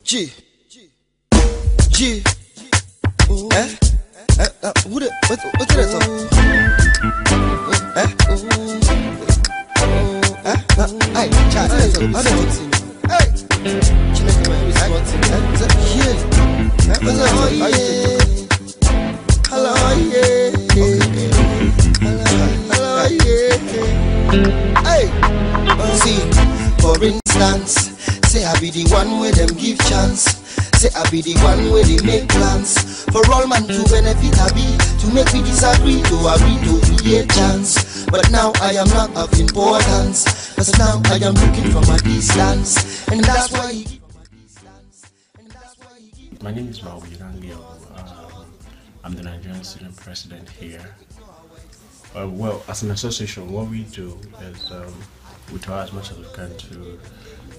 G. G. Eh? Who the? What's that song? Hey, chat. How do you sing? Hey. Chineke, man, we smart sing. Yeah. Oh yeah. Hello, yeah. Hello, yeah. Hey. See, for instance, say I be the one where them give chance. Say I be the one where they make plans. For all man to benefit I be, to make me disagree, to agree to be a chance. But now I am not of importance, cause now I am looking from a distance. And that's why My name is Maobuye Nangi Obu. I'm the Nigerian Students President here. Well, as an association, what we do is we try as much as we can to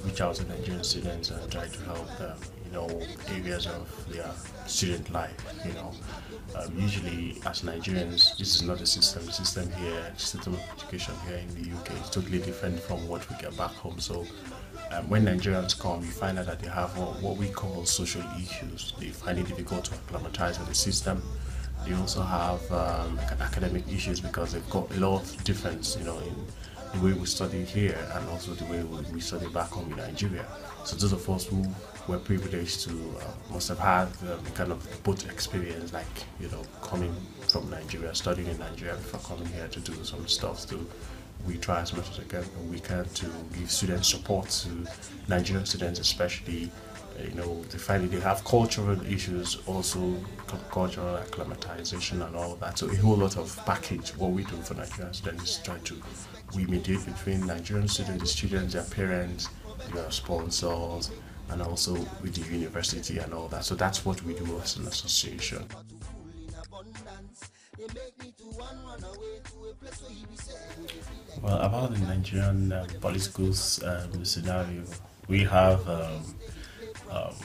reach out to Nigerian students and try to help them, areas of their student life, Usually, as Nigerians, this is not the system. The system here, system of education here in the UK is totally different from what we get back home. So, when Nigerians come, you find out that they have what we call social issues. They find it difficult to acclimatize with the system. They also have academic issues because they've got a lot of difference, in the way we study here and also the way we study back home in Nigeria. So those of us who were privileged to must have had kind of both experience, like coming from Nigeria, studying in Nigeria before coming here to do some stuff. We try as much as we can to give students support to Nigerian students, especially. They find they have cultural issues, also cultural acclimatization and all that. So a whole lot of package. What we do for Nigerian students is try to mediate between Nigerian students, the students, their parents, their sponsors, and also with the university and all that. So that's what we do as an association. Well, about the Nigerian political scenario, we have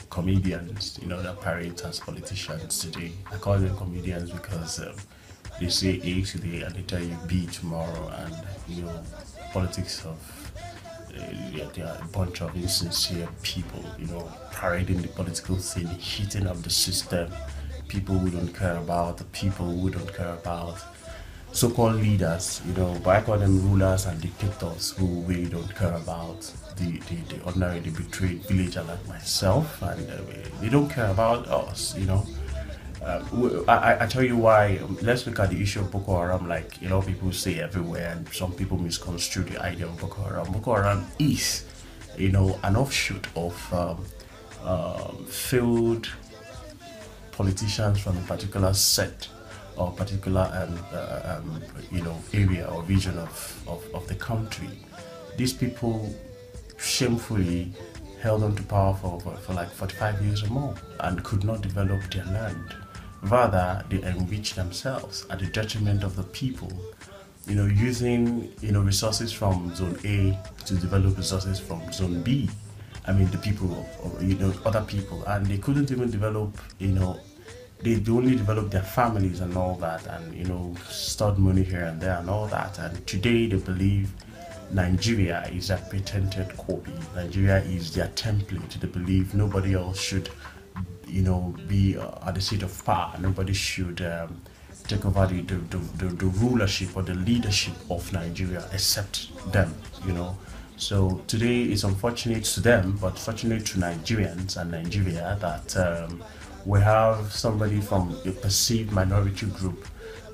comedians, that parade as politicians today. I call them comedians because they say A today and they tell you B tomorrow, and politics of they are a bunch of insincere people, parading the political scene, heating up the system, people who don't care about the people who don't care about so-called leaders, but I call them rulers and dictators who really don't care about the ordinary, the betrayed villager like myself, and they don't care about us, I tell you why. Let's look at the issue of Boko Haram. Like people say everywhere, and some people misconstrue the idea of Boko Haram. Boko Haram is, an offshoot of failed politicians from a particular set or particular area or region of the country. These people shamefully held on to power for like 45 years or more and could not develop their land. Rather, they enriched themselves at the detriment of the people, using resources from zone A to develop resources from zone B. I mean the people of other people, and they couldn't even develop, they only developed their families and all that, and stored money here and there and all that. And today they believe Nigeria is a patented copy. Nigeria is their template. They believe nobody else should, be at the seat of power. Nobody should take over the rulership or the leadership of Nigeria except them. So today it's unfortunate to them, but fortunate to Nigerians and Nigeria that we have somebody from a perceived minority group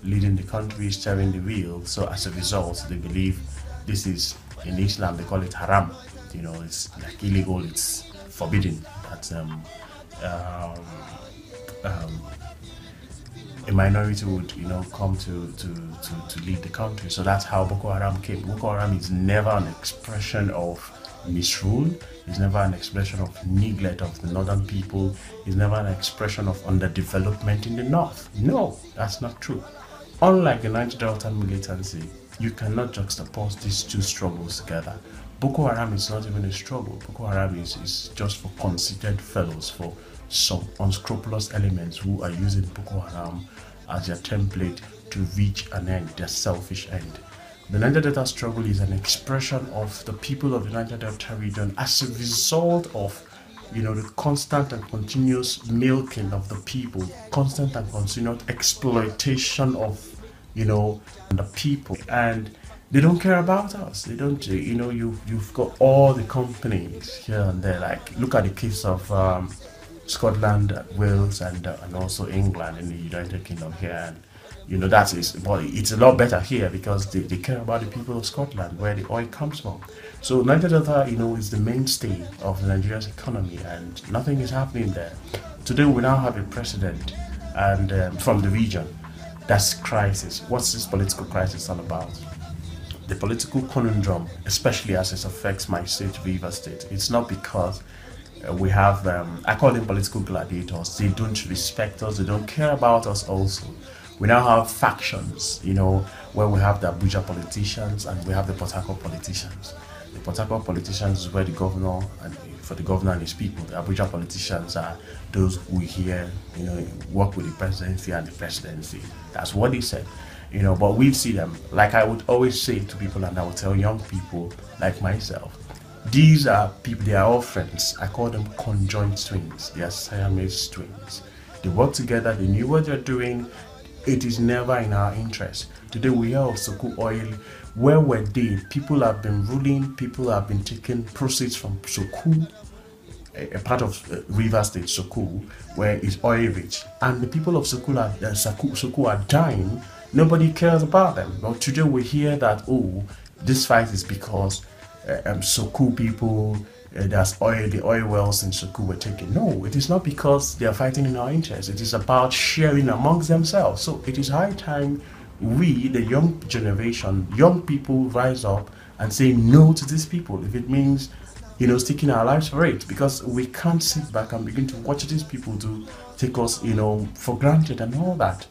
leading the country, steering the wheel. So as a result, they believe this is, in Islam they call it haram. It's like illegal, it's forbidden that a minority would come to lead the country. So that's how Boko Haram came. Boko Haram is never an expression of misrule. It's never an expression of neglect of the northern people. It's never an expression of underdevelopment in the north. No, that's not true. Unlike the Niger Delta militancy, you cannot juxtapose these two struggles together. Boko Haram is not even a struggle. Boko Haram is just for conceited fellows, for some unscrupulous elements who are using Boko Haram as their template to reach an end, their selfish end. The Niger Delta struggle is an expression of the people of the Niger Delta region as a result of the constant and continuous milking of the people, constant and continuous exploitation of, the people, and they don't care about us. They don't, you've got all the companies here and there. Like, look at the case of Scotland, Wales, and also England in the United Kingdom here. And that is, but it's a lot better here because they care about the people of Scotland, where the oil comes from. So Niger Delta, is the mainstay of Nigeria's economy, and nothing is happening there. Today we now have a president, and from the region. That's crisis. What's this political crisis all about? The political conundrum, especially as it affects my state, Rivers State, it's not because we have, I call them political gladiators. They don't respect us, they don't care about us also. We now have factions, where we have the Abuja politicians and we have the Port Harcourt politicians. The Port Harcourt politicians is where the governor, and for the governor and his people. The Abuja politicians are those who here, work with the presidency and the presidency. That's what they said. But we see them, like I would always say to people, and I would tell young people like myself, these are people, they are all friends. I call them conjoined twins. They are Siamese twins. They work together, they knew what they're doing. It is never in our interest. Today we hear of Soku oil. Where were they? People have been ruling, people have been taking proceeds from Soku, a part of Rivers State, Soku, where it's oil rich. And the people of Soku are dying. Nobody cares about them. But today we hear that, this fight is because Soku people, there's oil, the oil wells in Soku were taken. No, it is not because they are fighting in our interest. It is about sharing amongst themselves. So it is high time we, the young generation, young people, rise up and say no to these people. If it means, sticking our lives for it, because we can't sit back and begin to watch these people take us, for granted and all that.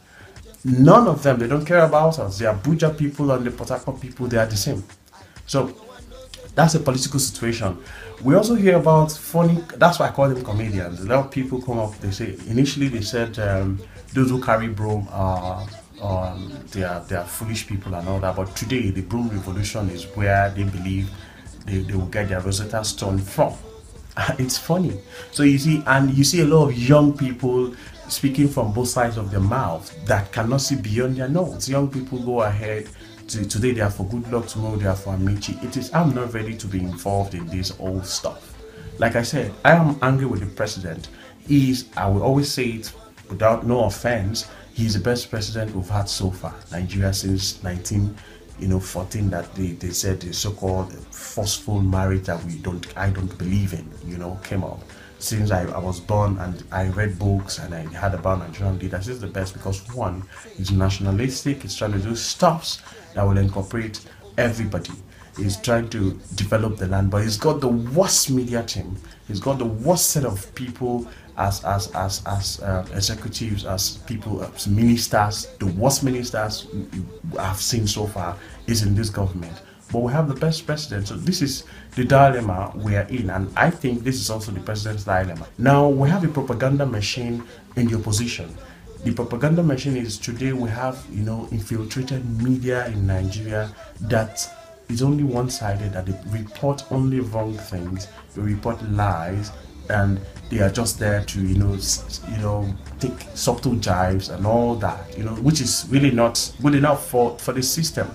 None of them, they don't care about us. The Abuja people and the Port Harcourt people, they are the same. So that's a political situation. We also hear about funny, that's why I call them comedians. A lot of people come up, they say, initially they said those who carry broom they are foolish people and all that, but today the broom revolution is where they believe they will get their Rosetta Stone from. It's funny. So you see a lot of young people speaking from both sides of their mouth that cannot see beyond their nose. Young people go ahead. Today they are for good luck, tomorrow they are for Amici. I'm not ready to be involved in this old stuff. Like I said, I am angry with the president. I will always say it without no offense, he's the best president we've had so far. Nigeria since 1914, that they said the so-called forceful marriage that I don't believe in, came up. Since I was born and I read books and I heard about Nigerian leaders, this is the best because one, he's nationalistic, he's trying to do stuffs that will incorporate everybody. He's trying to develop the land, but he's got the worst media team. He's got the worst set of people as executives, as people, as ministers. The worst ministers I've seen so far is in this government. But we have the best president. So this is the dilemma we are in, and I think this is also the president's dilemma. Now we have a propaganda machine in the opposition. The propaganda machine is today we have infiltrated media in Nigeria that is only one-sided, that they report only wrong things, they report lies, and they are just there to take subtle jibes and all that, which is really not good enough for the system.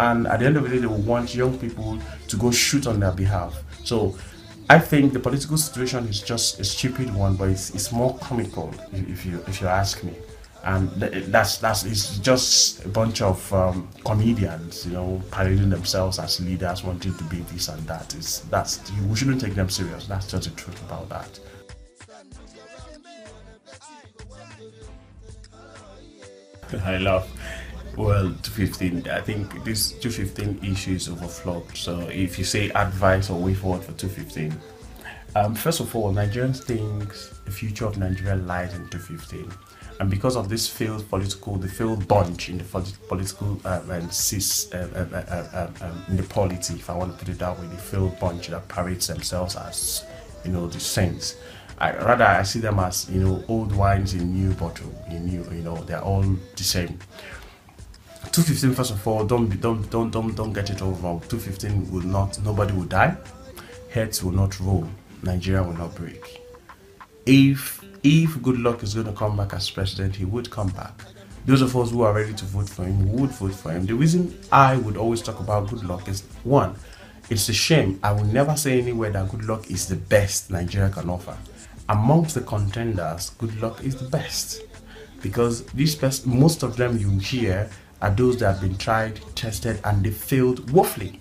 And at the end of the day, they will want young people to go shoot on their behalf. So I think the political situation is just a stupid one, but it's more comical if you ask me. And it's just a bunch of comedians, parading themselves as leaders, wanting to be this and that. We shouldn't take them serious. That's just the truth about that. I laugh. Well, 215. I think this 215 issue is overflowed. So if you say advice or way forward for 215, first of all, Nigerians think the future of Nigeria lies in 215. And because of this failed bunch in the political and in the polity, if I want to put it that way, the failed bunch that parades themselves as, the saints. I see them as, old wines in new bottle, they're all the same. 215, first of all, don't get it all wrong. 215 nobody will die, heads will not roll, Nigeria will not break. if Good Luck is going to come back as president, he would come back. Those of us who are ready to vote for him would vote for him. The reason I would always talk about Good Luck is, one, it's a shame. I will never say anywhere that Good Luck is the best Nigeria can offer. Amongst the contenders, Good Luck is the best, because most of them you hear are those that have been tried, tested, and they failed woefully.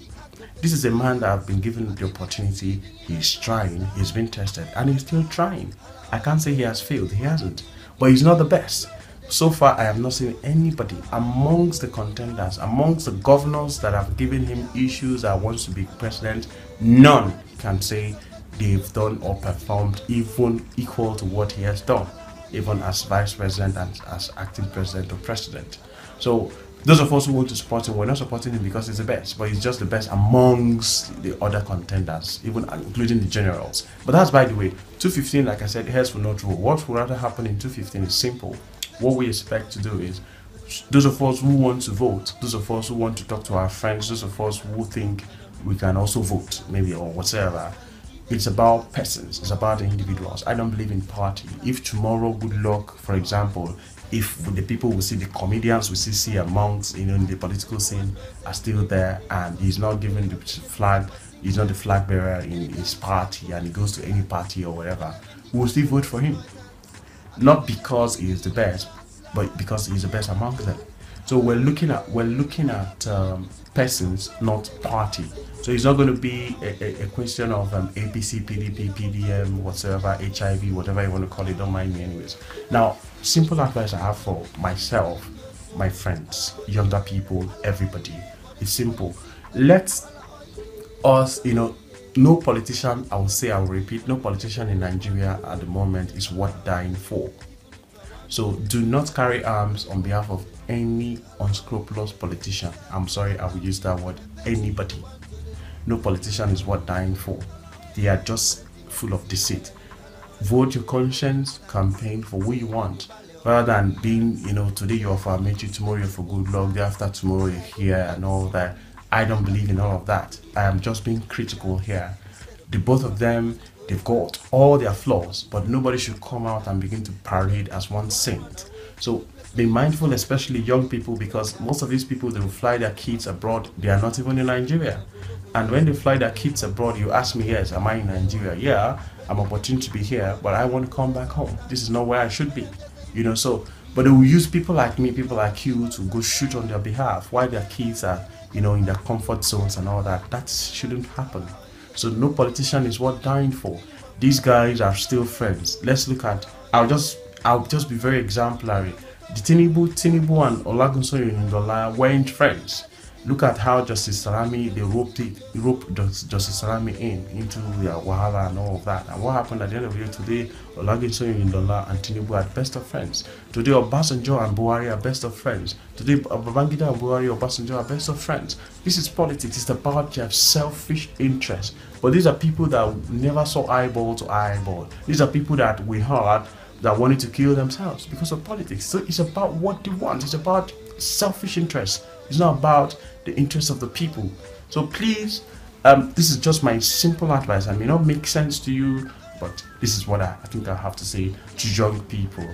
This is a man that have been given the opportunity. He's trying, he's been tested, and he's still trying. I can't say he has failed, he hasn't, but he's not the best. So far, I have not seen anybody amongst the contenders, amongst the governors that have given him issues that wants to be president, none can say they've done or performed even equal to what he has done, even as vice president and as acting president or president. So those of us who want to support him, we're not supporting him because he's the best, but he's just the best amongst the other contenders, even including the generals. But that's, by the way, 215, like I said, heads will not rule. What will rather happen in 215 is simple. What we expect to do is, those of us who want to vote, those of us who want to talk to our friends, those of us who think we can also vote, maybe, or whatever, it's about persons, it's about the individuals. I don't believe in party. If tomorrow, Good Luck, for example, if the people we see, the comedians we see amongst, in the political scene are still there, and he's not given the flag, he's not the flag bearer in his party, and he goes to any party or whatever, we will still vote for him. Not because he is the best, but because he's the best amongst them. So we're looking at persons, not party. So it's not going to be a question of APC, PDP, PDM, whatever, HIV, whatever you want to call it. Don't mind me, anyways. Now, simple advice I have for myself, my friends, younger people, everybody. It's simple. Let us, no politician, I will repeat, no politician in Nigeria at the moment is worth dying for. So do not carry arms on behalf of any unscrupulous politician. I'm sorry, I will use that word, anybody. No politician is worth dying for. They are just full of deceit. Vote your conscience, campaign for who you want, rather than being, today you're for Amechi, tomorrow you're for Good Luck, day after tomorrow you're here and all that. I don't believe in all of that. I am just being critical here. The both of them, they've got all their flaws, but nobody should come out and begin to parade as one saint. So be mindful, especially young people, because most of these people, they will fly their kids abroad. They are not even in Nigeria. And when they fly their kids abroad, you ask me, yes, am I in Nigeria? Yeah, I'm opportune to be here, but I want to come back home. This is not where I should be. But they will use people like me, people like you, to go shoot on their behalf while their kids are, in their comfort zones and all that. That shouldn't happen. So no politician is worth dying for. These guys are still friends. Let's look at, I'll just be very exemplary. The Tinubu and Olagunsoye Ndola weren't friends. Look at how Justice Salami, they roped Justice Salami into their wahala and all of that. And what happened at the end of the year today, Olagunsoye Ndola and Tinubu are best of friends. Today, Obasanjo and Buhari are best of friends. Today, Babangida and Buhari, Obasanjo are best of friends. This is politics. It's about their selfish interests. But these are people that never saw eyeball to eyeball. These are people that we heard that wanted to kill themselves because of politics. So it's about what they want. It's about selfish interests. It's not about the interests of the people. So please, this is just my simple advice. I may not make sense to you, but this is what I think I have to say to young people.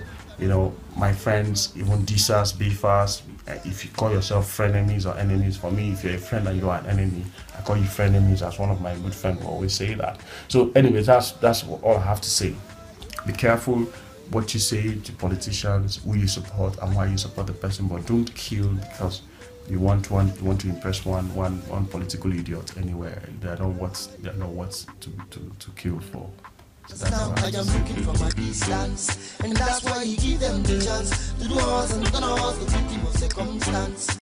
My friends, even DSAS, BFAS, if you call yourself frenemies or enemies, for me, if you're a friend and you are an enemy, I call you frenemies. As one of my good friends will always say that. So anyways, that's all I have to say. Be careful what you say to politicians, who you support and why you support the person, but don't kill because you want to impress one political idiot anywhere. They know what to kill for. So now I am looking from a distance, and that's why you give them the chance to do us and turn us the victim of circumstance.